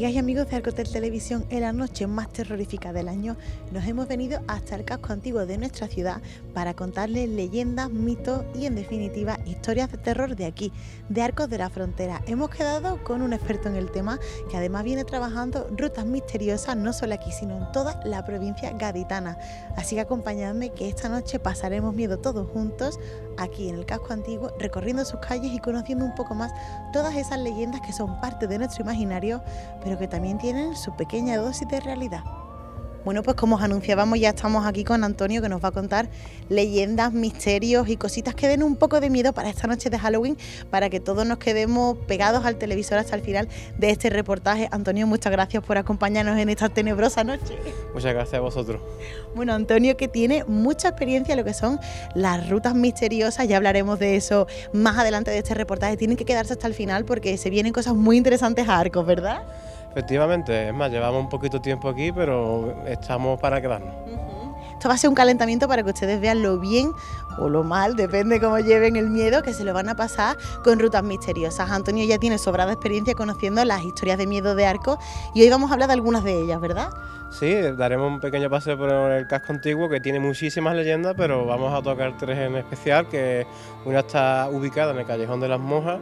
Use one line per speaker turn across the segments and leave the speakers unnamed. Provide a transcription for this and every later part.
Amigas y amigos de Arcotel Televisión, en la noche más terrorífica del año nos hemos venido hasta el casco antiguo de nuestra ciudad para contarles leyendas, mitos y en definitiva historias de terror de aquí, de Arcos de la Frontera. Hemos quedado con un experto en el tema que además viene trabajando rutas misteriosas no solo aquí sino en toda la provincia gaditana. Así que acompañadme que esta noche pasaremos miedo todos juntos aquí en el casco antiguo, recorriendo sus calles y conociendo un poco más todas esas leyendas que son parte de nuestro imaginario, pero que también tienen su pequeña dosis de realidad. Bueno, pues como os anunciábamos, ya estamos aquí con Antonio, que nos va a contar leyendas, misterios y cositas que den un poco de miedo para esta noche de Halloween, para que todos nos quedemos pegados al televisor hasta el final de este reportaje. Antonio, muchas gracias por acompañarnos en esta tenebrosa noche.
Muchas gracias a vosotros.
Bueno, Antonio, que tiene mucha experiencia en lo que son las rutas misteriosas, ya hablaremos de eso más adelante de este reportaje. Tienen que quedarse hasta el final porque se vienen cosas muy interesantes a Arcos, ¿verdad?
Efectivamente, es más, llevamos un poquito de tiempo aquí, pero estamos para quedarnos.
Esto va a ser un calentamiento para que ustedes vean lo bien o lo mal, depende cómo lleven el miedo, que se lo van a pasar con rutas misteriosas. Antonio ya tiene sobrada experiencia conociendo las historias de miedo de Arcos y hoy vamos a hablar de algunas de ellas, ¿verdad?
Sí, daremos un pequeño paseo por el casco antiguo que tiene muchísimas leyendas, pero vamos a tocar tres en especial, que una está ubicada en el Callejón de las Monjas,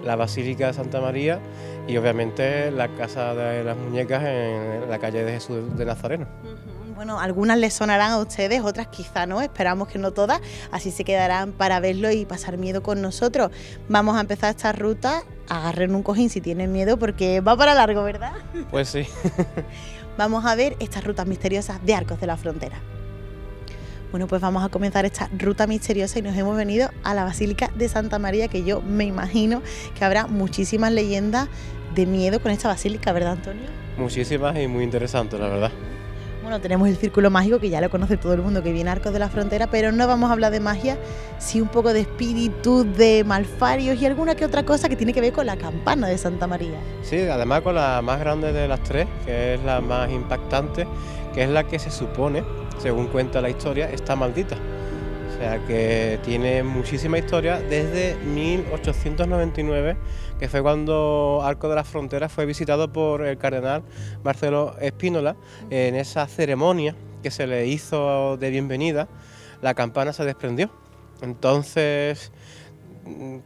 la Basílica de Santa María y obviamente la Casa de las Muñecas en la calle de Jesús de Nazareno.
Bueno, algunas les sonarán a ustedes, otras quizá no, esperamos que no todas, así se quedarán para verlo y pasar miedo con nosotros. Vamos a empezar esta ruta, agarren un cojín si tienen miedo porque va para largo, ¿verdad?
Pues sí.
Vamos a ver estas rutas misteriosas de Arcos de la Frontera. Bueno, pues vamos a comenzar esta ruta misteriosa y nos hemos venido a la Basílica de Santa María, que yo me imagino que habrá muchísimas leyendas de miedo con esta basílica, ¿verdad, Antonio?
Muchísimas y muy interesantes, la verdad.
Bueno, tenemos el Círculo Mágico, que ya lo conoce todo el mundo que viene a Arcos de la Frontera, pero no vamos a hablar de magia, sí un poco de espíritus, de malfarios y alguna que otra cosa que tiene que ver con la campana de Santa María.
Sí, además con la más grande de las tres, que es la más impactante, que es la que se supone, según cuenta la historia, está maldita. O sea que tiene muchísima historia desde 1899, que fue cuando Arcos de la Frontera fue visitado por el cardenal Marcelo Spínola. En esa ceremonia que se le hizo de bienvenida, la campana se desprendió. Entonces,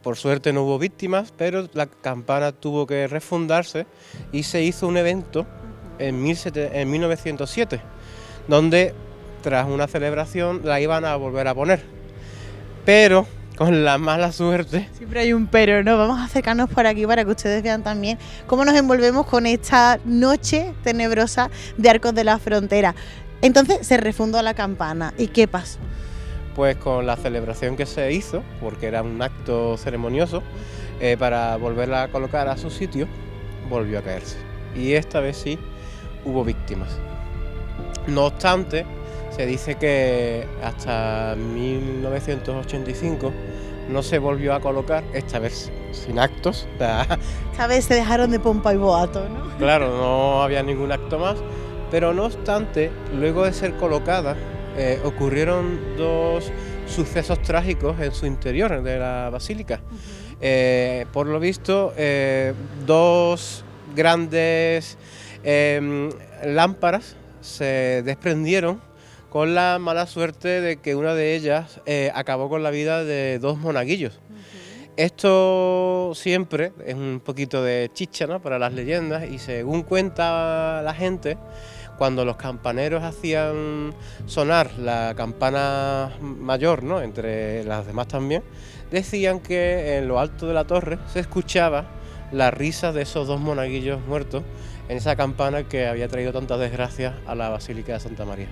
por suerte no hubo víctimas, pero la campana tuvo que refundarse y se hizo un evento en 1907, donde tras una celebración la iban a volver a poner, pero con la mala suerte.
Siempre hay un pero, ¿no? Vamos a acercarnos por aquí para que ustedes vean también cómo nos envolvemos con esta noche tenebrosa de Arcos de la Frontera. Entonces se refundó la campana. ¿Y qué pasó?
Pues con la celebración que se hizo, porque era un acto ceremonioso, para volverla a colocar a su sitio, volvió a caerse. Y esta vez sí hubo víctimas. No obstante, se dice que hasta 1985 no se volvió a colocar, esta vez sin actos.
Esta vez se dejaron de pompa y boato, ¿no?
Claro, no había ningún acto más, pero no obstante, luego de ser colocada, ocurrieron dos sucesos trágicos en su interior de la basílica. Por lo visto, dos grandes lámparas se desprendieron, con la mala suerte de que una de ellas acabó con la vida de dos monaguillos. Esto siempre es un poquito de chicha, ¿no?, para las leyendas, y según cuenta la gente, cuando los campaneros hacían sonar la campana mayor, ¿no?, entre las demás también, decían que en lo alto de la torre se escuchaba la risa de esos dos monaguillos muertos en esa campana que había traído tantas desgracias a la Basílica de Santa María.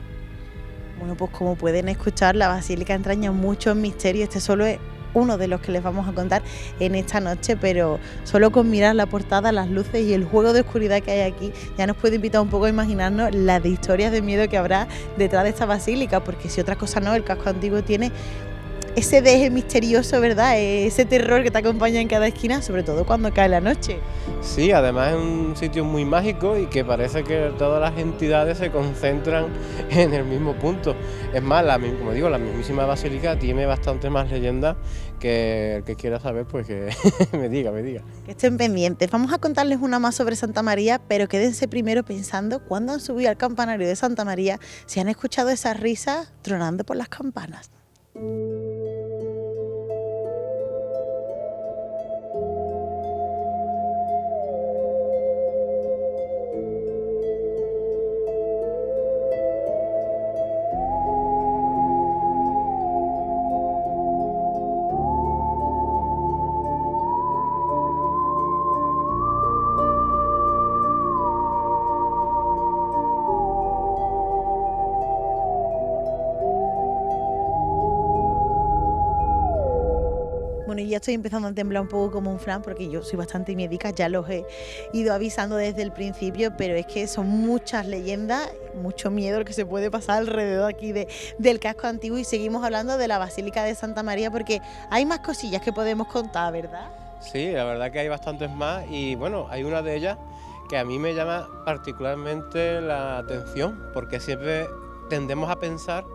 Bueno, pues como pueden escuchar, la basílica entraña muchos misterios. Este solo es uno de los que les vamos a contar en esta noche, pero solo con mirar la portada, las luces y el juego de oscuridad que hay aquí, ya nos puede invitar un poco a imaginarnos las de historias de miedo que habrá detrás de esta basílica, porque si otra cosa no, el casco antiguo tiene ese deje misterioso, ¿verdad? Ese terror que te acompaña en cada esquina, sobre todo cuando cae la noche.
Sí, además es un sitio muy mágico y que parece que todas las entidades se concentran en el mismo punto. Es más, como digo, la mismísima basílica tiene bastante más leyendas que el que quiera saber, pues que me diga.
Que estén pendientes. Vamos a contarles una más sobre Santa María, pero quédense primero pensando cuando han subido al campanario de Santa María, si han escuchado esas risas tronando por las campanas. Bueno, y ya estoy empezando a temblar un poco como un flan porque yo soy bastante miedica, ya los he ido avisando desde el principio, pero es que son muchas leyendas, mucho miedo lo que se puede pasar alrededor aquí del casco antiguo, y seguimos hablando de la Basílica de Santa María porque hay más cosillas que podemos contar, ¿verdad?
Sí, la verdad que hay bastantes más y bueno, hay una de ellas que a mí me llama particularmente la atención porque siempre tendemos a pensar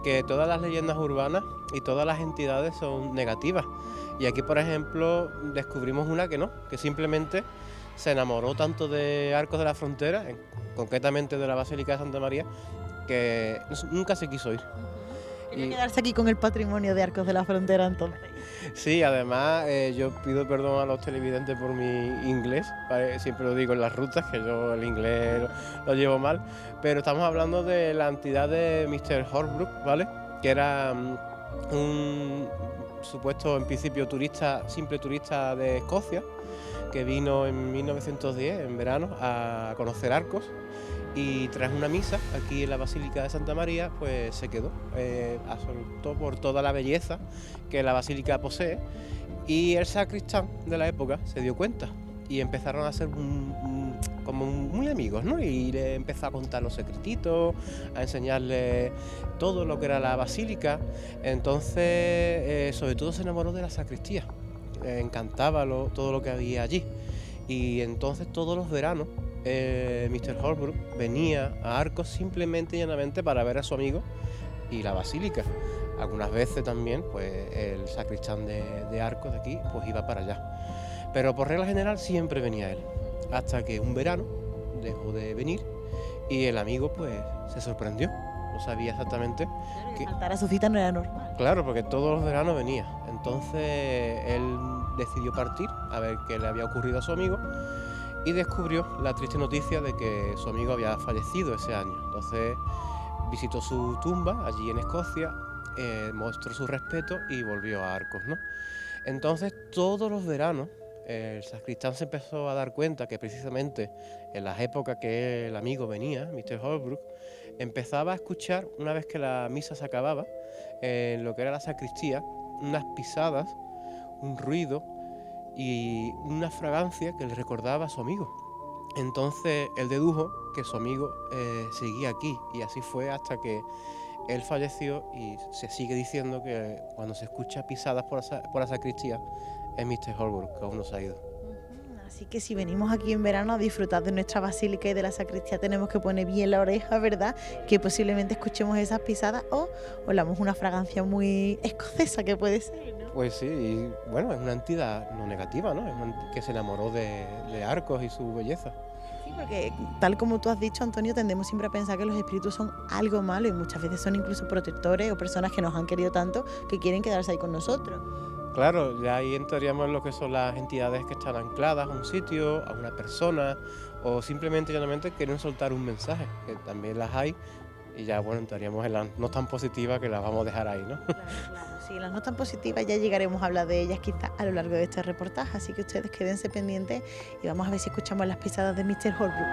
que todas las leyendas urbanas y todas las entidades son negativas. Y aquí, por ejemplo, descubrimos una que no, que simplemente se enamoró tanto de Arcos de la Frontera, concretamente de la Basílica de Santa María, que nunca se quiso ir.
Quería quedarse aquí con el patrimonio de Arcos de la Frontera entonces.
Sí, además yo pido perdón a los televidentes por mi inglés, ¿vale? Siempre lo digo en las rutas, que yo el inglés lo llevo mal, pero estamos hablando de la entidad de Mr. Holbrook, ¿vale? Que era un supuesto, en principio, simple turista de Escocia, que vino en 1910, en verano, a conocer Arcos, y tras una misa aquí en la Basílica de Santa María, pues se quedó absorto por toda la belleza que la basílica posee, y el sacristán de la época se dio cuenta y empezaron a ser como muy amigos, ¿no? Y le empezó a contar los secretitos, a enseñarle todo lo que era la basílica. Entonces, sobre todo se enamoró de la sacristía, le encantaba todo lo que había allí. Y entonces todos los veranos Mr. Holbrook venía a Arcos simplemente y llanamente para ver a su amigo y la basílica. Algunas veces también pues el sacristán de Arcos de aquí pues iba para allá. Pero por regla general siempre venía él, hasta que un verano dejó de venir y el amigo pues se sorprendió, no sabía exactamente
que faltar a su cita no era normal.
Claro, porque todos los veranos venía. Entonces él decidió partir a ver qué le había ocurrido a su amigo y descubrió la triste noticia de que su amigo había fallecido ese año. Entonces visitó su tumba allí en Escocia, mostró su respeto y volvió a Arcos, ¿no? Entonces todos los veranos el sacristán se empezó a dar cuenta que precisamente en las épocas que el amigo venía, Mr. Holbrook, empezaba a escuchar, una vez que la misa se acababa, en lo que era la sacristía, unas pisadas, un ruido y una fragancia que le recordaba a su amigo. Entonces él dedujo que su amigo seguía aquí, y así fue hasta que él falleció, y se sigue diciendo que cuando se escucha pisadas por la sacristía es Mr. Holbrook, que aún no se ha ido.
Así que si venimos aquí en verano a disfrutar de nuestra basílica y de la sacristía, tenemos que poner bien la oreja, ¿verdad? Que posiblemente escuchemos esas pisadas o olamos una fragancia muy escocesa que puede ser, ¿no?
Pues sí, y bueno, es una entidad no negativa, ¿no? Es una que se enamoró de Arcos y su belleza.
Sí, porque tal como tú has dicho, Antonio, tendemos siempre a pensar que los espíritus son algo malo, y muchas veces son incluso protectores o personas que nos han querido tanto que quieren quedarse ahí con nosotros.
Claro, ya ahí entraríamos en lo que son las entidades que están ancladas a un sitio, a una persona, o simplemente llanamente quieren soltar un mensaje, que también las hay, y ya bueno, entraríamos en las no tan positivas, que las vamos a dejar ahí, ¿no?
Claro, sí, las no tan positivas ya llegaremos a hablar de ellas quizás a lo largo de este reportaje, así que ustedes quédense pendientes y vamos a ver si escuchamos las pisadas de Mr. Holbrook.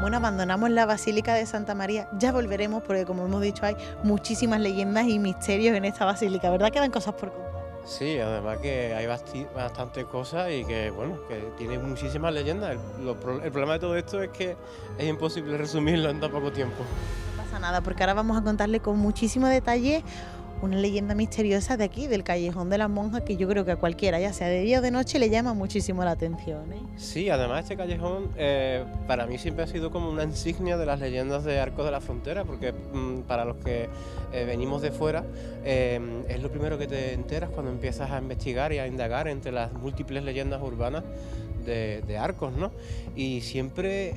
Bueno, abandonamos la Basílica de Santa María, ya volveremos porque, como hemos dicho, hay muchísimas leyendas y misterios en esta basílica, ¿verdad? Quedan cosas por contar.
Sí, además que hay bastantes cosas y que, bueno, que tiene muchísimas leyendas. El problema de todo esto es que es imposible resumirlo en tan poco tiempo.
No pasa nada, porque ahora vamos a contarle con muchísimo detalle una leyenda misteriosa de aquí, del Callejón de las Monjas, que yo creo que a cualquiera, ya sea de día o de noche, le llama muchísimo la atención, ¿eh?
Sí, además este callejón para mí siempre ha sido como una insignia de las leyendas de Arcos de la Frontera, porque para los que venimos de fuera es lo primero que te enteras cuando empiezas a investigar y a indagar entre las múltiples leyendas urbanas de Arcos, ¿no? Y siempre,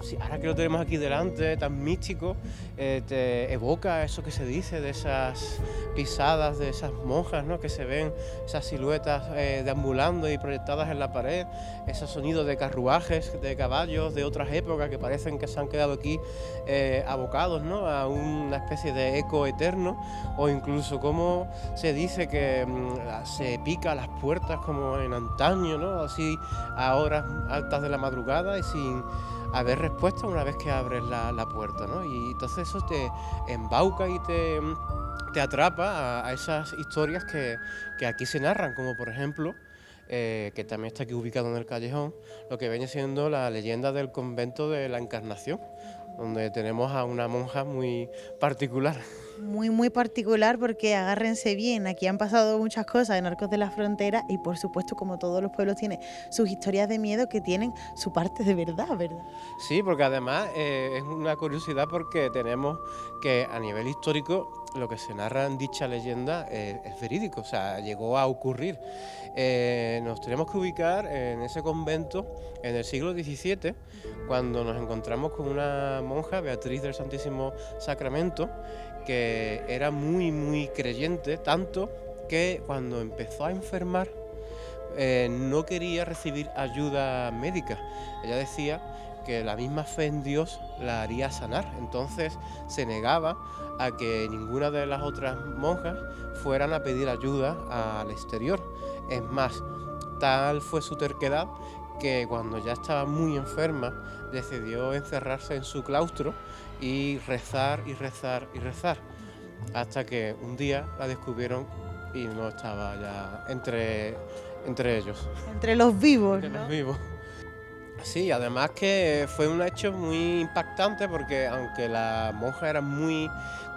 sí, ahora que lo tenemos aquí delante, tan místico, te evoca eso que se dice de esas pisadas de esas monjas, ¿no? Que se ven esas siluetas deambulando y proyectadas en la pared, esos sonidos de carruajes, de caballos de otras épocas que parecen que se han quedado aquí abocados, ¿no? A una especie de eco eterno, o incluso como se dice que se pica a las puertas como en antaño, ¿no? Así a horas altas de la madrugada y sin haber respuesta una vez que abres la puerta, ¿no? Y entonces eso te embauca y te atrapa a esas historias que aquí se narran, como por ejemplo, que también está aquí ubicado en el callejón, lo que viene siendo la leyenda del convento de la Encarnación, donde tenemos a una monja muy particular.
Muy particular, porque agárrense bien, aquí han pasado muchas cosas en Arcos de la Frontera y por supuesto, como todos los pueblos, tiene sus historias de miedo que tienen su parte de verdad, ¿verdad?
Sí, porque además es una curiosidad porque tenemos que a nivel histórico lo que se narra en dicha leyenda es verídico, o sea, llegó a ocurrir. Nos tenemos que ubicar en ese convento en el siglo XVII, cuando nos encontramos con una monja, Beatriz del Santísimo Sacramento, que era muy creyente, tanto que cuando empezó a enfermar no quería recibir ayuda médica. Ella decía que la misma fe en Dios la haría sanar, entonces se negaba a que ninguna de las otras monjas fueran a pedir ayuda al exterior. Es más, tal fue su terquedad que cuando ya estaba muy enferma decidió encerrarse en su claustro y rezar, hasta que un día la descubrieron y no estaba ya entre ellos.
Entre los vivos,
Entre
¿no?
los vivos. Sí, además que fue un hecho muy impactante porque aunque la monja era muy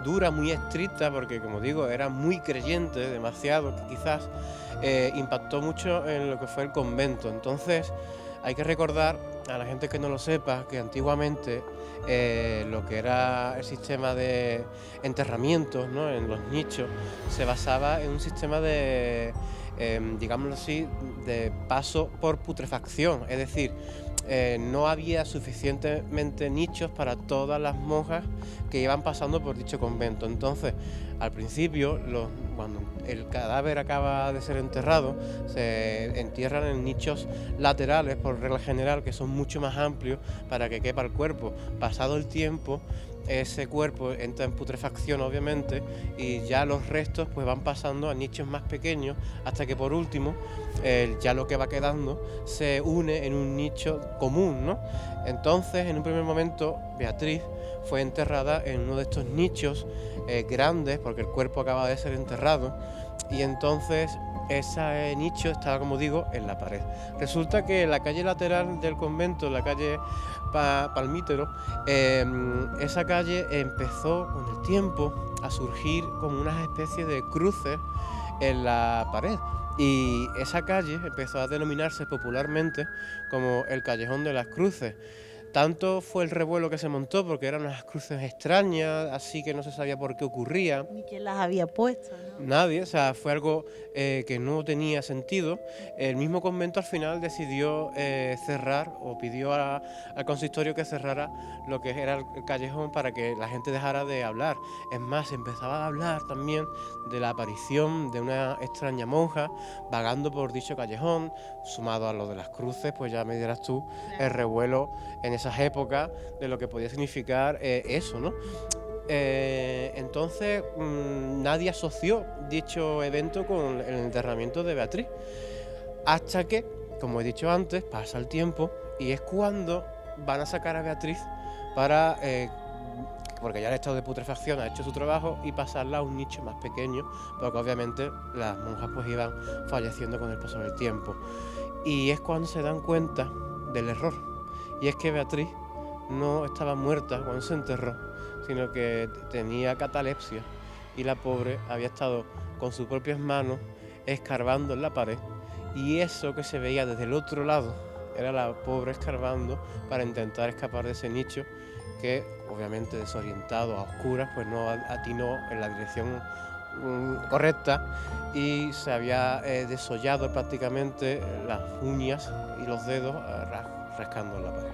dura, muy estricta, porque como digo, era muy creyente, demasiado quizás, impactó mucho en lo que fue el convento. Entonces hay que recordar a la gente que no lo sepa que antiguamente lo que era el sistema de enterramientos, ¿no?, en los nichos, se basaba en un sistema de, digámoslo así, de paso por putrefacción, es decir, no había suficientemente nichos para todas las monjas que iban pasando por dicho convento. Entonces, al principio, cuando el cadáver acaba de ser enterrado, se entierran en nichos laterales, por regla general, que son mucho más amplios para que quepa el cuerpo. Pasado el tiempo, ese cuerpo entra en putrefacción, obviamente, y ya los restos pues van pasando a nichos más pequeños, hasta que por último ya lo que va quedando se une en un nicho común, ¿no? Entonces, en un primer momento, Beatriz fue enterrada en uno de estos nichos grandes, porque el cuerpo acaba de ser enterrado, y entonces ese nicho estaba, como digo, en la pared. Resulta que la calle lateral del convento, la calle Palmítero, esa calle empezó con el tiempo a surgir como unas especies de cruces en la pared, y esa calle empezó a denominarse popularmente como el Callejón de las Cruces. Tanto fue el revuelo que se montó porque eran unas cruces extrañas, así que no se sabía por qué ocurría.
Ni quién las había puesto, ¿no?
Nadie, o sea, fue algo que no tenía sentido. El mismo convento al final decidió cerrar, o pidió al consistorio que cerrara lo que era el callejón para que la gente dejara de hablar. Es más, se empezaba a hablar también de la aparición de una extraña monja vagando por dicho callejón, sumado a lo de las cruces, pues ya me dirás tú el revuelo en esas épocas de lo que podía significar eso, ¿no? Entonces nadie asoció dicho evento con el enterramiento de Beatriz, hasta que, como he dicho antes, pasa el tiempo y es cuando van a sacar a Beatriz para, porque ya el estado de putrefacción ha hecho su trabajo, y pasarla a un nicho más pequeño, porque obviamente las monjas pues iban falleciendo con el paso del tiempo, y es cuando se dan cuenta del error, y es que Beatriz no estaba muerta cuando se enterró, sino que tenía catalepsia y la pobre había estado con sus propias manos escarbando en la pared, y eso que se veía desde el otro lado era la pobre escarbando para intentar escapar de ese nicho que, obviamente desorientado, a oscuras, pues no atinó en la dirección correcta y se había desollado prácticamente las uñas y los dedos rascando en la pared.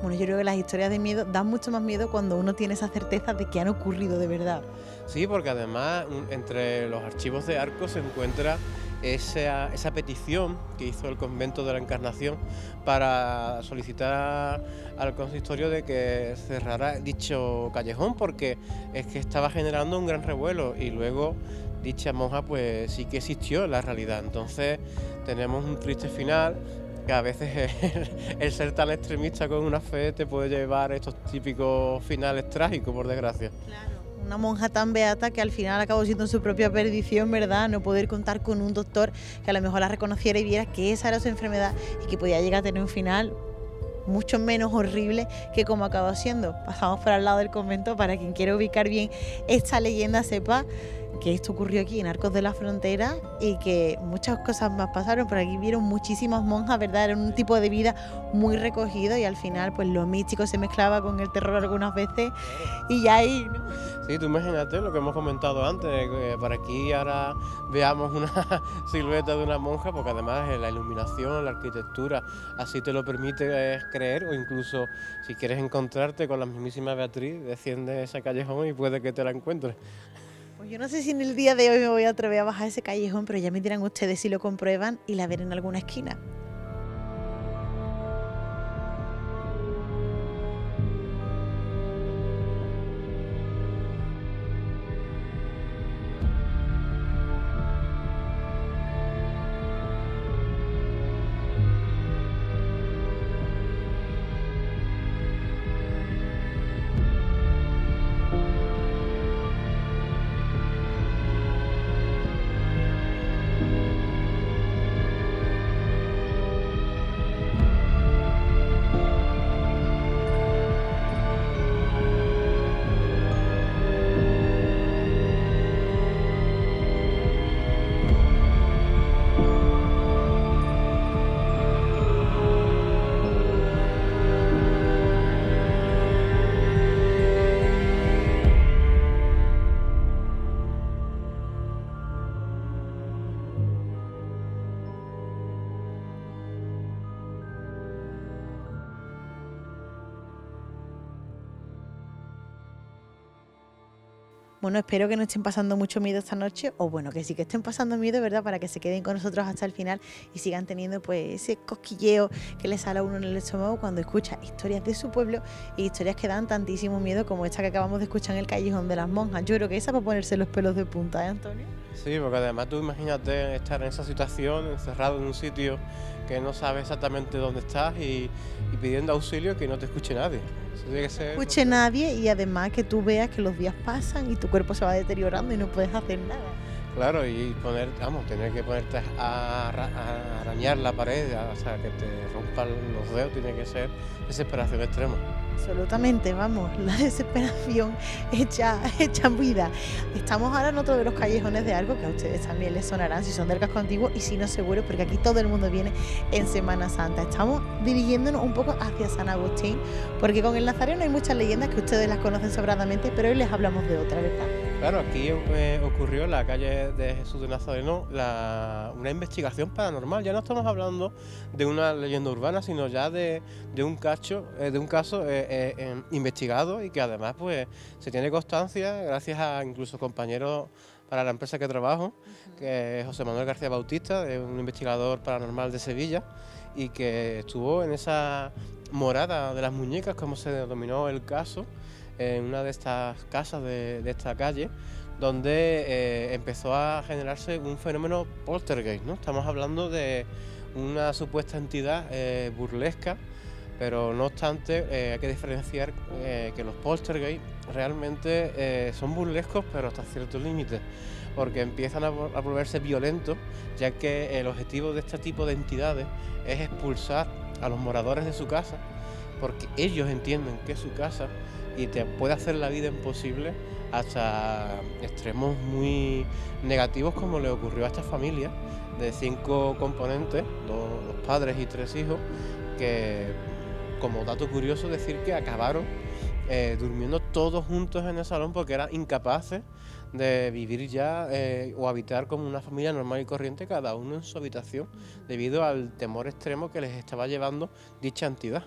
Bueno, yo creo que las historias de miedo dan mucho más miedo cuando uno tiene esa certeza de que han ocurrido de verdad.
Sí, porque además entre los archivos de Arcos se encuentra esa petición que hizo el convento de la Encarnación para solicitar al consistorio de que cerrara dicho callejón, porque es que estaba generando un gran revuelo, y luego dicha monja pues sí que existió en la realidad. Entonces tenemos un triste final, que a veces el ser tan extremista con una fe te puede llevar a estos típicos finales trágicos, por desgracia.
Claro. Una monja tan beata que al final acabó siendo su propia perdición, ¿verdad? No poder contar con un doctor que a lo mejor la reconociera y viera que esa era su enfermedad y que podía llegar a tener un final mucho menos horrible que como acabó siendo. Pasamos por al lado del convento para quien quiera ubicar bien esta leyenda sepa que esto ocurrió aquí en Arcos de la Frontera y que muchas cosas más pasaron. Por aquí vieron muchísimas monjas, ¿verdad? Era un tipo de vida muy recogido y al final pues lo místico se mezclaba con el terror algunas veces y ya ahí, ¿no?
Sí, tú imagínate lo que hemos comentado antes, que para aquí ahora veamos una silueta de una monja, porque además la iluminación, la arquitectura, así te lo permite creer, o incluso si quieres encontrarte con la mismísima Beatriz, desciende ese callejón y puede que te la encuentres.
Pues yo no sé si en el día de hoy me voy a atrever a bajar ese callejón, pero ya me dirán ustedes si lo comprueban y la ven en alguna esquina. Bueno, espero que no estén pasando mucho miedo esta noche, o bueno, que sí que estén pasando miedo, ¿verdad? Para que se queden con nosotros hasta el final y sigan teniendo pues ese cosquilleo que les sale a uno en el estómago cuando escucha historias de su pueblo y historias que dan tantísimo miedo como esta que acabamos de escuchar en el Callejón de las Monjas. Yo creo que esa para ponerse los pelos de punta, ¿eh, Antonio?
Sí, porque además tú imagínate estar en esa situación, encerrado en un sitio que no sabes exactamente dónde estás y pidiendo auxilio, que no te escuche nadie. Eso tiene que ser...
Escuche nadie y además que tú veas que los días pasan y tu cuerpo se va deteriorando y no puedes hacer nada.
Claro, y tener que ponerte a arañar la pared, hasta que te rompan los dedos, tiene que ser desesperación extrema.
Absolutamente, vamos, la desesperación hecha vida. Estamos ahora en otro de los callejones de Arcos que a ustedes también les sonarán si son del casco antiguo y si no seguro, porque aquí todo el mundo viene en Semana Santa. Estamos dirigiéndonos un poco hacia San Agustín, porque con el Nazareno hay muchas leyendas que ustedes las conocen sobradamente, pero hoy les hablamos de otra, ¿verdad?
Claro, aquí ocurrió en la calle de Jesús de Nazareno una investigación paranormal. Ya no estamos hablando de una leyenda urbana, sino ya de un caso investigado y que además pues se tiene constancia gracias a incluso compañeros para la empresa que trabajo, que es José Manuel García Bautista, un investigador paranormal de Sevilla, y que estuvo en esa morada de las muñecas, como se denominó el caso, en una de estas casas de esta calle, donde empezó a generarse un fenómeno poltergeist, ¿no? Estamos hablando de una supuesta entidad burlesca, pero no obstante hay que diferenciar que los poltergeist realmente son burlescos, pero hasta ciertos límites, porque empiezan a volverse violentos, ya que el objetivo de este tipo de entidades es expulsar a los moradores de su casa, porque ellos entienden que es su casa, y te puede hacer la vida imposible hasta extremos muy negativos, como le ocurrió a esta familia de 5 componentes, dos padres y 3 hijos, que, como dato curioso, decir que acabaron durmiendo todos juntos en el salón porque eran incapaces de vivir ya o habitar como una familia normal y corriente, cada uno en su habitación, debido al temor extremo que les estaba llevando dicha entidad.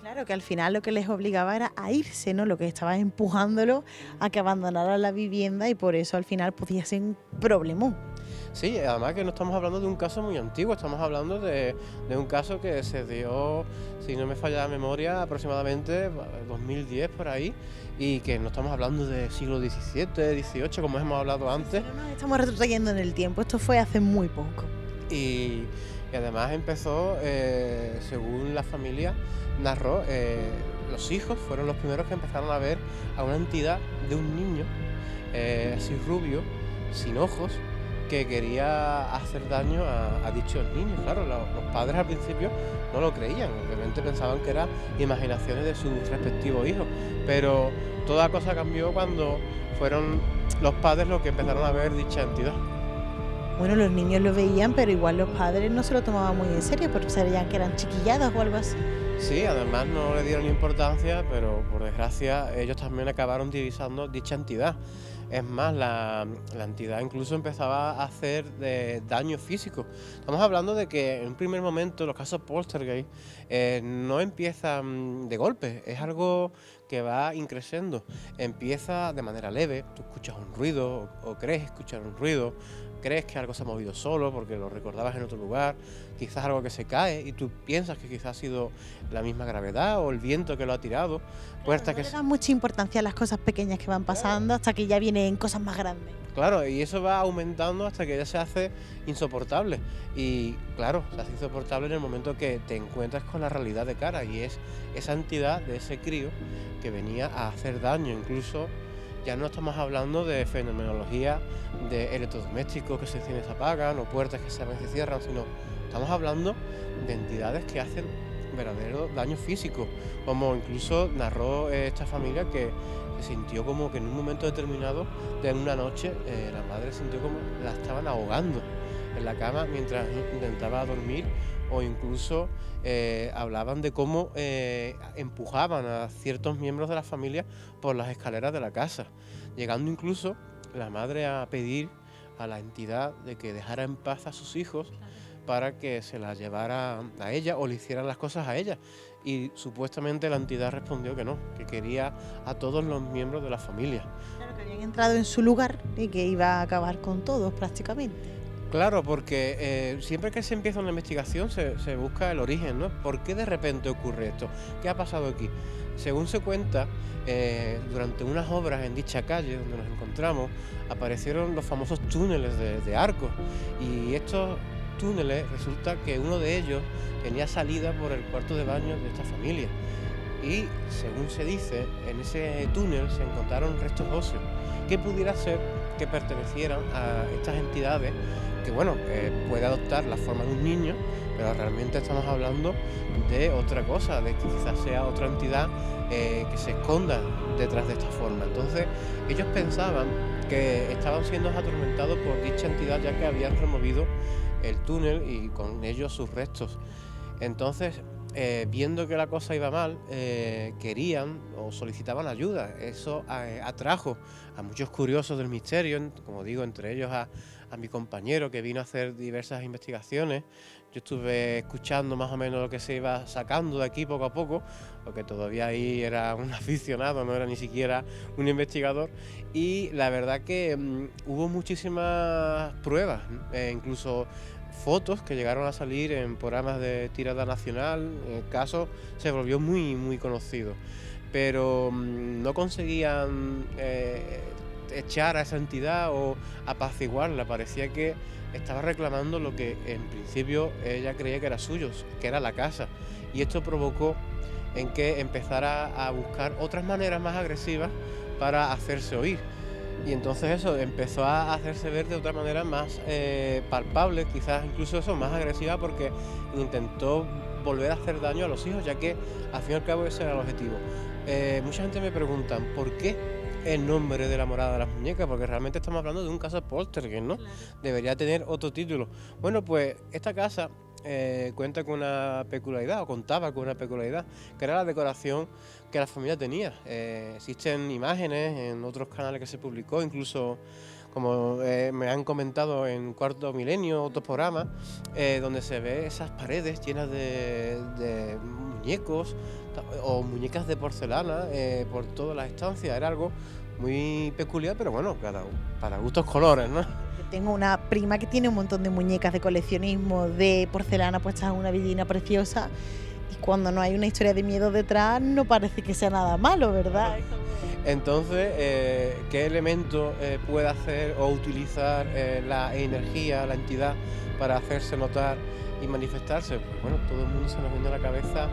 Claro, que al final lo que les obligaba era a irse, ¿no? Lo que estaba empujándolo a que abandonaran la vivienda, y por eso al final podía ser un problemón.
Sí, además que no estamos hablando de un caso muy antiguo, estamos hablando de un caso que se dio, si no me falla la memoria, aproximadamente 2010 por ahí, y que no estamos hablando de siglo XVII, XVIII, como hemos hablado antes.
Pero no estamos retrocediendo en el tiempo, esto fue hace muy poco.
Y además empezó, según la familia narró, los hijos fueron los primeros que empezaron a ver a una entidad de un niño, así rubio, sin ojos, que quería hacer daño a dichos niños. Claro, los padres al principio no lo creían, obviamente pensaban que eran imaginaciones de sus respectivos hijos, pero toda cosa cambió cuando fueron los padres los que empezaron a ver dicha entidad.
Bueno, los niños lo veían, pero igual los padres no se lo tomaban muy en serio, porque sabían que eran chiquilladas o algo así.
Sí, además no le dieron importancia, pero por desgracia ellos también acabaron divisando dicha entidad. Es más, la entidad incluso empezaba a hacer daño físico. Estamos hablando de que en un primer momento los casos poltergeist no empiezan de golpe, es algo que va increciendo. Empieza de manera leve, tú escuchas un ruido o crees escuchar un ruido, crees que algo se ha movido solo porque lo recordabas en otro lugar, quizás algo que se cae y tú piensas que quizás ha sido la misma gravedad o el viento que lo ha tirado. Pues hasta
no
que
le dan mucha importancia a las cosas pequeñas que van pasando, hasta que ya vienen cosas más grandes.
Claro, y eso va aumentando hasta que ya se hace insoportable. Y claro, se hace insoportable en el momento que te encuentras con la realidad de cara, y es esa entidad de ese crío que venía a hacer daño. Incluso ya no estamos hablando de fenomenología de electrodomésticos que se encienden y se apagan o puertas que se abren y se cierran, sino estamos hablando de entidades que hacen verdadero daño físico, como incluso narró esta familia que se sintió como que en un momento determinado de una noche la madre sintió como la estaban ahogando en la cama mientras intentaba dormir, o incluso hablaban de cómo empujaban a ciertos miembros de la familia por las escaleras de la casa, llegando incluso la madre a pedir a la entidad de que dejara en paz a sus hijos para que se las llevara a ella o le hicieran las cosas a ella. Y supuestamente la entidad respondió que no, que quería a todos los miembros de la familia.
Claro, que habían entrado en su lugar y que iba a acabar con todos prácticamente.
Claro, porque siempre que se empieza una investigación se busca el origen, ¿no? ¿Por qué de repente ocurre esto? ¿Qué ha pasado aquí? Según se cuenta, durante unas obras en dicha calle donde nos encontramos, aparecieron los famosos túneles de arcos, y estos túneles, resulta que uno de ellos tenía salida por el cuarto de baño de esta familia, y según se dice, en ese túnel se encontraron restos óseos que pudiera ser que pertenecieran a estas entidades, que bueno, puede adoptar la forma de un niño, pero realmente estamos hablando de otra cosa, de que quizás sea otra entidad que se esconda detrás de esta forma. Entonces ellos pensaban que estaban siendo atormentados por dicha entidad, ya que habían removido el túnel y con ellos sus restos. Entonces, viendo que la cosa iba mal, querían o solicitaban ayuda. Eso atrajo a muchos curiosos del misterio, como digo, entre ellos a mi compañero, que vino a hacer diversas investigaciones. Yo estuve escuchando más o menos lo que se iba sacando de aquí poco a poco, porque todavía ahí era un aficionado, no era ni siquiera un investigador, y la verdad que hubo muchísimas pruebas, incluso fotos que llegaron a salir en programas de tirada nacional. El caso se volvió muy conocido, pero no conseguían echar a esa entidad o apaciguarla. Parecía que estaba reclamando lo que en principio ella creía que era suyo, que era la casa, y esto provocó en que empezara a buscar otras maneras más agresivas para hacerse oír. Y entonces eso empezó a hacerse ver de otra manera más palpable, quizás incluso eso, más agresiva, porque intentó volver a hacer daño a los hijos, ya que al fin y al cabo ese era el objetivo. Mucha gente me pregunta, ¿por qué el nombre de la morada de las muñecas? Porque realmente estamos hablando de un caso poltergeist, ¿no?
Claro.
Debería tener otro título. Bueno, pues esta casa cuenta con una peculiaridad, o contaba con una peculiaridad, que era la decoración que la familia tenía. Existen imágenes en otros canales que se publicó, incluso como me han comentado en Cuarto Milenio, otros programas, donde se ve esas paredes llenas de muñecos o muñecas de porcelana por todas las estancias. Era algo muy peculiar, pero bueno, para gustos colores, ¿no?
Yo tengo una prima que tiene un montón de muñecas de coleccionismo de porcelana puestas en una villina preciosa, y cuando no hay una historia de miedo detrás no parece que sea nada malo, ¿verdad?
Entonces, ¿qué elemento puede hacer o utilizar la energía, la entidad, para hacerse notar y manifestarse? Pues bueno, todo el mundo se nos viene a la cabeza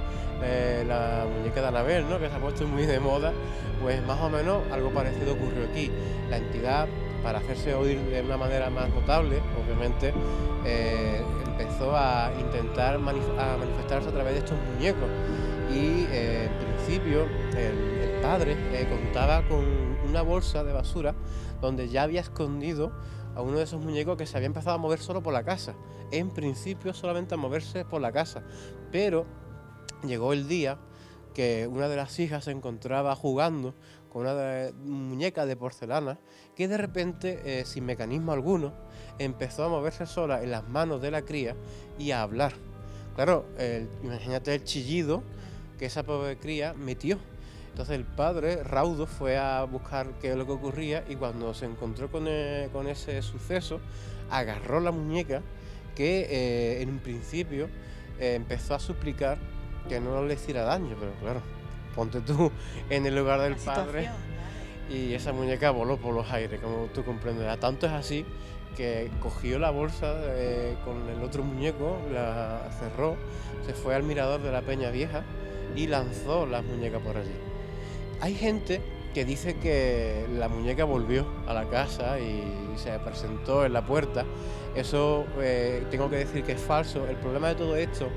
la muñeca de Annabelle, ¿no? Que se ha puesto muy de moda. Pues más o menos algo parecido ocurrió aquí. La entidad, para hacerse oír de una manera más notable, obviamente, empezó a intentar manifestarse a través de estos muñecos. Y en principio el padre contaba con una bolsa de basura donde ya había escondido a uno de esos muñecos que se había empezado a mover solo por la casa. En principio solamente a moverse por la casa, pero llegó el día que una de las hijas se encontraba jugando con una muñeca de porcelana que de repente, sin mecanismo alguno, empezó a moverse sola en las manos de la cría y a hablar. Claro, imagínate el chillido que esa pobre cría metió. Entonces el padre, raudo, fue a buscar qué es lo que ocurría, y cuando se encontró con ese suceso, agarró la muñeca que en un principio empezó a suplicar que no le hiciera daño, pero claro, ponte tú en el lugar del padre y esa muñeca voló por los aires, como tú comprenderás. Tanto es así que cogió la bolsa con el otro muñeco, la cerró, se fue al mirador de la Peña Vieja y lanzó las muñecas por allí. Hay gente que dice que la muñeca volvió a la casa y se presentó en la puerta. Eso tengo que decir que es falso. El problema de todo esto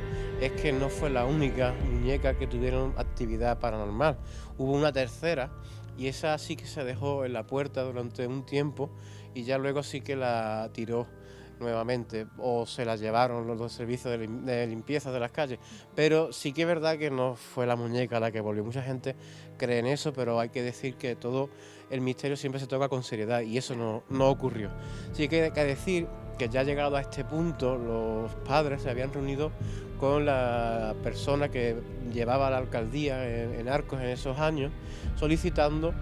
es que no fue la única muñeca que tuvieron actividad paranormal. Hubo una tercera, y esa sí que se dejó en la puerta durante un tiempo y ya luego sí que la tiró nuevamente, o se la llevaron los servicios de limpieza de las calles. Pero sí que es verdad que no fue la muñeca la que volvió. Mucha gente cree en eso, pero hay que decir que todo el misterio siempre se toca con seriedad, y eso no ocurrió. Sí que hay que decir que ya llegado a este punto, los padres se habían reunido con la persona que llevaba la alcaldía en Arcos en esos años, solicitando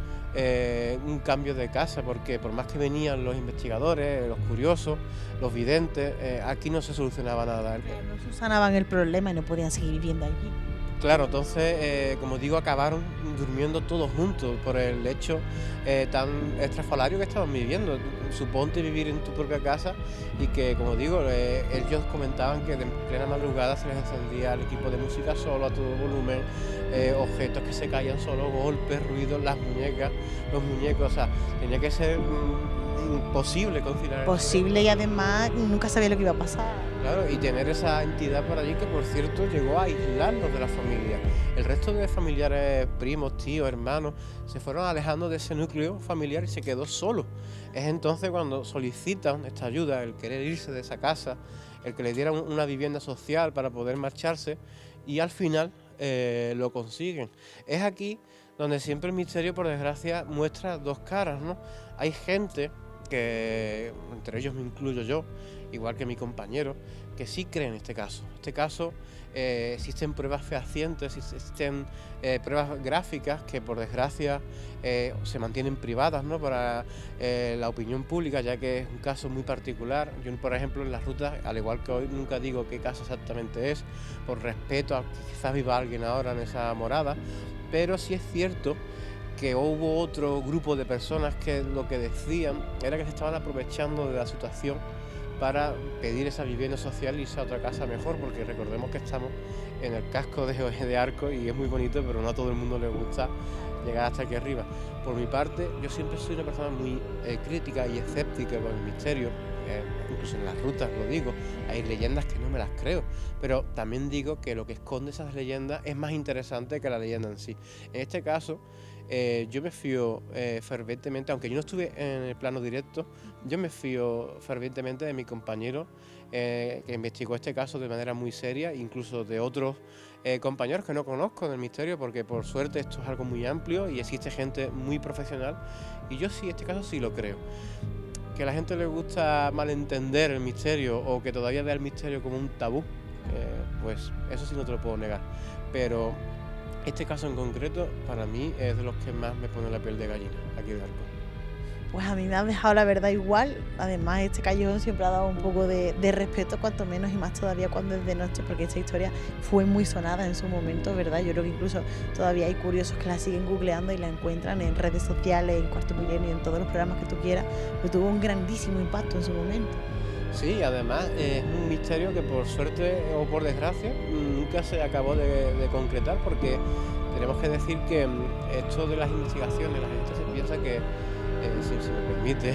un cambio de casa, porque por más que venían los investigadores, los curiosos, los videntes, aquí no se solucionaba nada.
No subsanaban el problema y no podían seguir viviendo allí.
Claro, entonces, como digo, acabaron durmiendo todos juntos por el hecho tan estrafalario que estaban viviendo. Suponte vivir en tu propia casa y que, como digo, ellos comentaban que de plena madrugada se les encendía el equipo de música solo a todo volumen, objetos que se caían solo, golpes, ruidos, las muñecas, los muñecos, o sea, tenía que ser imposible conciliar.
Posible, y además nunca sabía lo que iba a pasar.
Claro, y tener esa entidad por allí que, por cierto, llegó a aislarlos de la familia. El resto de familiares, primos, tíos, hermanos, se fueron alejando de ese núcleo familiar y se quedó solo. Es entonces cuando solicitan esta ayuda, el querer irse de esa casa, el que le dieran una vivienda social para poder marcharse, y al final lo consiguen. Es aquí donde siempre el misterio, por desgracia, muestra dos caras, ¿no? Hay gente que, entre ellos me incluyo yo, igual que mi compañero, que sí creen en este caso. En este caso existen pruebas fehacientes, existen pruebas gráficas que, por desgracia, se mantienen privadas, ¿no?, para la opinión pública, ya que es un caso muy particular. Yo, por ejemplo, en las rutas, al igual que hoy, nunca digo qué caso exactamente es, por respeto a que quizás viva alguien ahora en esa morada, pero sí es cierto que hubo otro grupo de personas que lo que decían era que se estaban aprovechando de la situación para pedir esa vivienda social y irse a otra casa mejor, porque recordemos que estamos en el casco de Arcos y es muy bonito, pero no a todo el mundo le gusta llegar hasta aquí arriba. Por mi parte, yo siempre soy una persona muy crítica y escéptica con el misterio, incluso en las rutas lo digo, hay leyendas que no me las creo, pero también digo que lo que esconde esas leyendas es más interesante que la leyenda en sí. En este caso, yo me fío fervientemente, aunque yo no estuve en el plano directo, yo me fío fervientemente de mi compañero que investigó este caso de manera muy seria, incluso de otros compañeros que no conozco del misterio, porque por suerte esto es algo muy amplio y existe gente muy profesional, y yo sí, este caso sí lo creo. Que a la gente le gusta malentender el misterio o que todavía vea el misterio como un tabú, pues eso sí no te lo puedo negar, pero este caso en concreto para mí es de los que más me pone la piel de gallina aquí de Arcos.
Pues a mí me ha dejado la verdad igual. Además, este callejón siempre ha dado un poco de respeto, cuanto menos, y más todavía cuando es de noche, porque esta historia fue muy sonada en su momento, ¿verdad? Yo creo que incluso todavía hay curiosos que la siguen googleando y la encuentran en redes sociales, en Cuarto Milenio, en todos los programas que tú quieras, pero tuvo un grandísimo impacto en su momento.
Sí, además es un misterio que por suerte o por desgracia nunca se acabó de concretar, porque tenemos que decir que esto de las investigaciones, la gente se piensa que, si se me permite,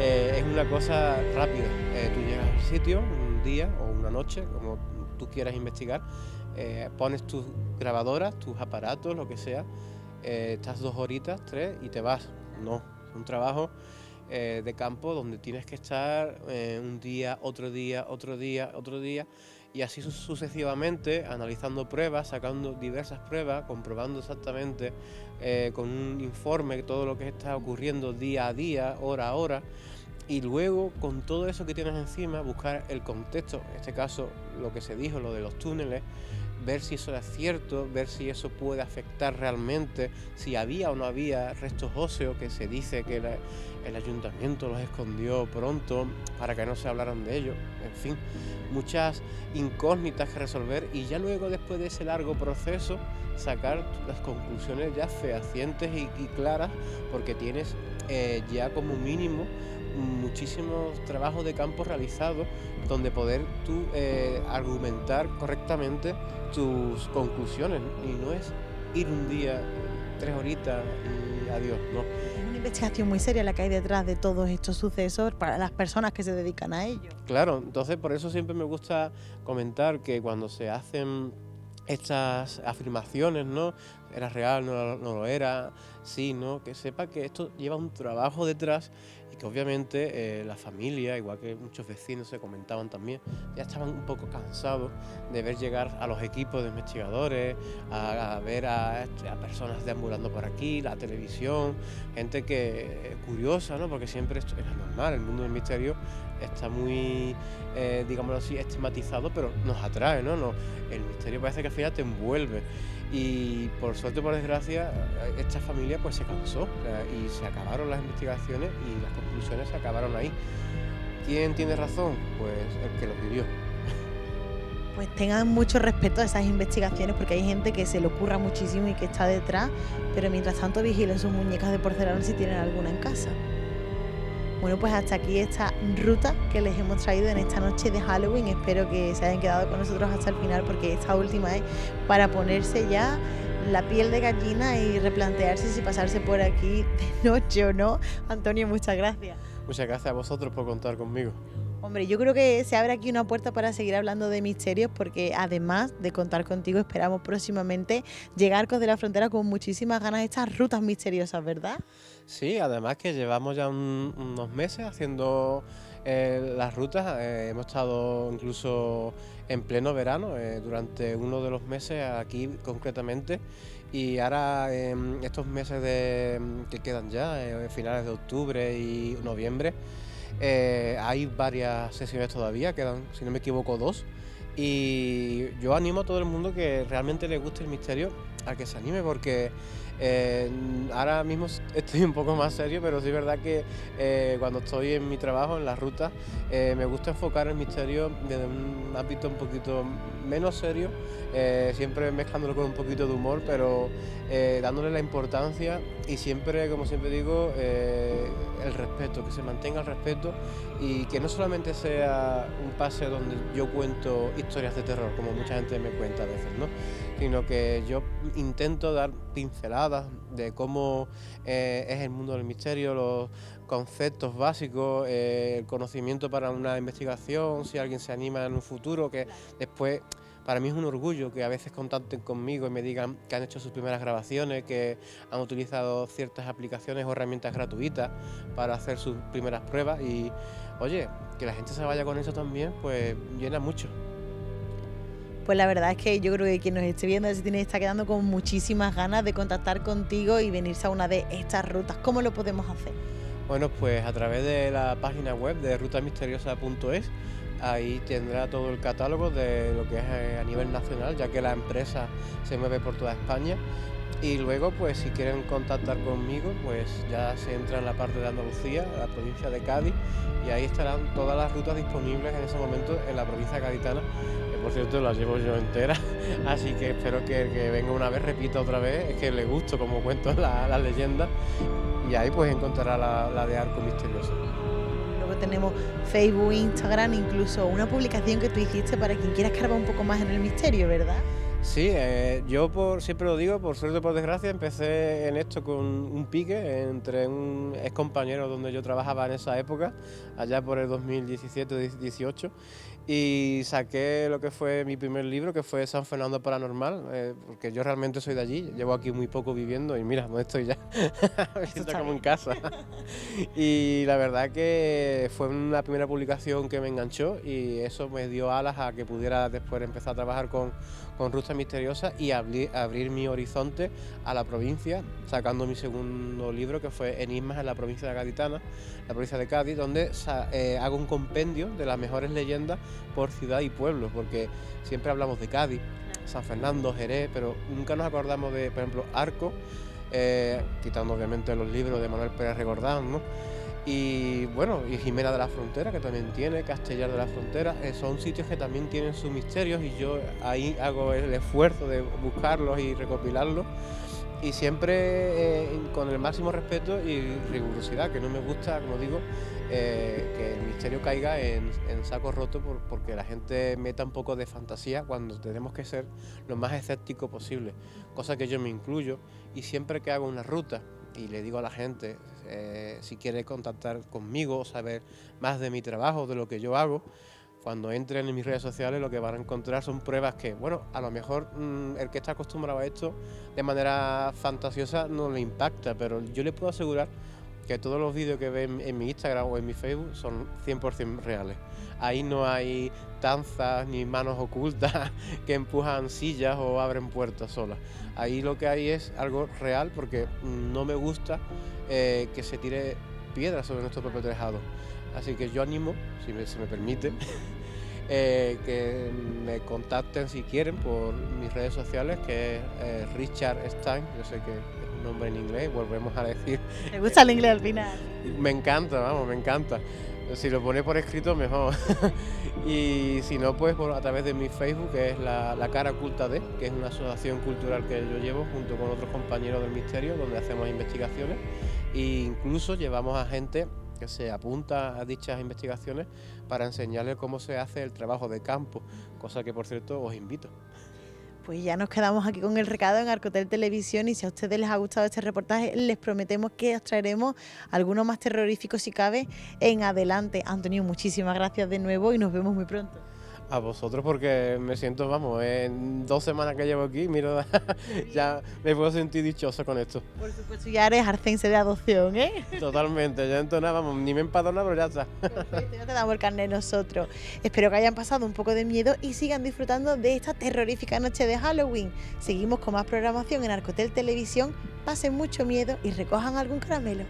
es una cosa rápida. Tú llegas al sitio un día o una noche, como tú quieras investigar, pones tus grabadoras, tus aparatos, lo que sea, estás 2 horitas, 3 y te vas. No, es un trabajo de campo donde tienes que estar un día, otro día, otro día, otro día, y así sucesivamente, analizando pruebas, sacando diversas pruebas, comprobando exactamente con un informe todo lo que está ocurriendo día a día, hora a hora, y luego con todo eso que tienes encima buscar el contexto, en este caso lo que se dijo, lo de los túneles, ver si eso es cierto, ver si eso puede afectar realmente, si había o no había restos óseos, que se dice que el ayuntamiento los escondió pronto para que no se hablaran de ellos. En fin, muchas incógnitas que resolver, y ya luego, después de ese largo proceso, sacar las conclusiones ya fehacientes y claras, porque tienes ya como mínimo muchísimos trabajos de campo realizados donde poder tú argumentar correctamente tus conclusiones, ¿no? Y no es ir un día, 3 horitas y adiós, no.
Es una investigación muy seria la que hay detrás de todos estos sucesos para las personas que se dedican a ello.
Claro, entonces por eso siempre me gusta comentar que cuando se hacen estas afirmaciones, ¿no? ¿Era real? ¿No lo era? Sí, ¿no? Que sepa que esto lleva un trabajo detrás, y que obviamente la familia, igual que muchos vecinos se comentaban también, ya estaban un poco cansados de ver llegar a los equipos de investigadores, a ver a personas deambulando por aquí, la televisión, gente que curiosa, ¿no? Porque siempre esto es normal, el mundo del misterio está muy, digámoslo así, estigmatizado, pero nos atrae, ¿no? El misterio parece que al final te envuelve. Y por suerte o por desgracia, esta familia pues se cansó, o sea, y se acabaron las investigaciones y las conclusiones se acabaron ahí. ¿Quién tiene razón? Pues el que lo vivió.
Pues tengan mucho respeto a esas investigaciones, porque hay gente que se le ocurra muchísimo y que está detrás, pero mientras tanto vigilen sus muñecas de porcelana si tienen alguna en casa. Bueno, pues hasta aquí esta ruta que les hemos traído en esta noche de Halloween. Espero que se hayan quedado con nosotros hasta el final, porque esta última es para ponerse ya la piel de gallina y replantearse si pasarse por aquí de noche o no. Antonio, muchas gracias.
Muchas gracias a vosotros por contar conmigo.
Hombre, yo creo que se abre aquí una puerta para seguir hablando de misterios, porque además de contar contigo, esperamos próximamente llegar a Arcos de la Frontera con muchísimas ganas de estas rutas misteriosas, ¿verdad?
Sí, además que llevamos ya unos meses haciendo las rutas, hemos estado incluso en pleno verano, durante uno de los meses aquí concretamente, y ahora estos meses que quedan ya, finales de octubre y noviembre, hay varias sesiones todavía, quedan, si no me equivoco, 2, y yo animo a todo el mundo que realmente le guste el misterio a que se anime, porque ahora mismo estoy un poco más serio, pero sí es verdad que cuando estoy en mi trabajo, en las rutas, me gusta enfocar el misterio desde un ámbito un poquito menos serio, siempre mezclándolo con un poquito de humor, pero dándole la importancia y siempre, como siempre digo, el respeto, que se mantenga el respeto y que no solamente sea un paseo donde yo cuento historias de terror, como mucha gente me cuenta a veces, ¿no? Sino que yo intento dar pinceladas de cómo es el mundo del misterio, los conceptos básicos, el conocimiento para una investigación, si alguien se anima en un futuro, que después... Para mí es un orgullo que a veces contacten conmigo y me digan que han hecho sus primeras grabaciones, que han utilizado ciertas aplicaciones o herramientas gratuitas para hacer sus primeras pruebas y, oye, que la gente se vaya con eso también, pues llena mucho.
Pues la verdad es que yo creo que quien nos esté viendo está quedando con muchísimas ganas de contactar contigo y venirse a una de estas rutas. ¿Cómo lo podemos hacer?
Bueno, pues a través de la página web de rutamisteriosa.es. Ahí tendrá todo el catálogo de lo que es a nivel nacional, ya que la empresa se mueve por toda España. Y luego, pues si quieren contactar conmigo, pues ya se entra en la parte de Andalucía, la provincia de Cádiz, y ahí estarán todas las rutas disponibles en ese momento en la provincia gaditana, que por cierto las llevo yo enteras, así que espero que venga una vez, repita otra vez, es que le gusto como cuento la leyenda, y ahí pues encontrará la de Arco Misterioso.
Tenemos Facebook, Instagram, incluso una publicación que tú hiciste para quien quiera escarbar un poco más en el misterio, ¿verdad?
Sí, yo siempre lo digo, por suerte o por desgracia, empecé en esto con un pique entre un ex compañero donde yo trabajaba en esa época, allá por el 2017-18, y saqué lo que fue mi primer libro, que fue San Fernando Paranormal, porque yo realmente soy de allí, llevo aquí muy poco viviendo y mira, no estoy ya, me siento como en casa. Y la verdad que fue una primera publicación que me enganchó y eso me dio alas a que pudiera después empezar a trabajar con Ruta Misteriosa y abrir mi horizonte a la provincia, sacando mi segundo libro que fue Enigmas en la provincia de Gaditana, la provincia de Cádiz, donde hago un compendio de las mejores leyendas por ciudad y pueblo, porque siempre hablamos de Cádiz, San Fernando, Jerez, pero nunca nos acordamos de, por ejemplo, Arco, quitando obviamente los libros de Manuel Pérez Regordán, ¿no? Y bueno, y Jimena de la Frontera, que también tiene, Castellar de la Frontera, son sitios que también tienen sus misterios y yo ahí hago el esfuerzo de buscarlos y recopilarlos y siempre con el máximo respeto y rigurosidad, que no me gusta, como digo, que el misterio caiga en saco roto porque la gente meta un poco de fantasía cuando tenemos que ser lo más escéptico posible, cosa que yo me incluyo y siempre que hago una ruta y le digo a la gente si quiere contactar conmigo o saber más de mi trabajo, de lo que yo hago, cuando entren en mis redes sociales lo que van a encontrar son pruebas que, bueno, a lo mejor el que está acostumbrado a esto de manera fantasiosa no le impacta, pero yo le puedo asegurar que todos los vídeos que ven en mi Instagram o en mi Facebook son 100% reales. Ahí no hay danzas ni manos ocultas que empujan sillas o abren puertas solas. Ahí lo que hay es algo real porque no me gusta que se tire piedras sobre nuestro propio tejado. Así que yo animo, si se me permite, que me contacten si quieren por mis redes sociales, que es Richard Stein, yo sé que es un nombre en inglés, volvemos a decir.
¿Te gusta el inglés al final?
Me encanta, vamos, me encanta. Si lo pone por escrito, mejor. Y si no, pues a través de mi Facebook, que es la Cara Oculta de, que es una asociación cultural que yo llevo junto con otros compañeros del misterio, donde hacemos investigaciones e incluso llevamos a gente que se apunta a dichas investigaciones para enseñarles cómo se hace el trabajo de campo, cosa que por cierto os invito.
Pues ya nos quedamos aquí con el recado en Arcotel Televisión y si a ustedes les ha gustado este reportaje les prometemos que os traeremos alguno más terrorífico si cabe en adelante. Antonio, muchísimas gracias de nuevo y nos vemos muy pronto.
A vosotros porque me siento, vamos, en 2 semanas que llevo aquí, mira, ya me puedo sentir dichoso con esto.
Por supuesto, ya eres arcense de adopción, ¿eh?
Totalmente, ya entonces nada, vamos, ni me empadona, pero ya está.
Perfecto, ya te damos el carnet nosotros. Espero que hayan pasado un poco de miedo y sigan disfrutando de esta terrorífica noche de Halloween. Seguimos con más programación en Arcotel Televisión, pasen mucho miedo y recojan algún caramelo.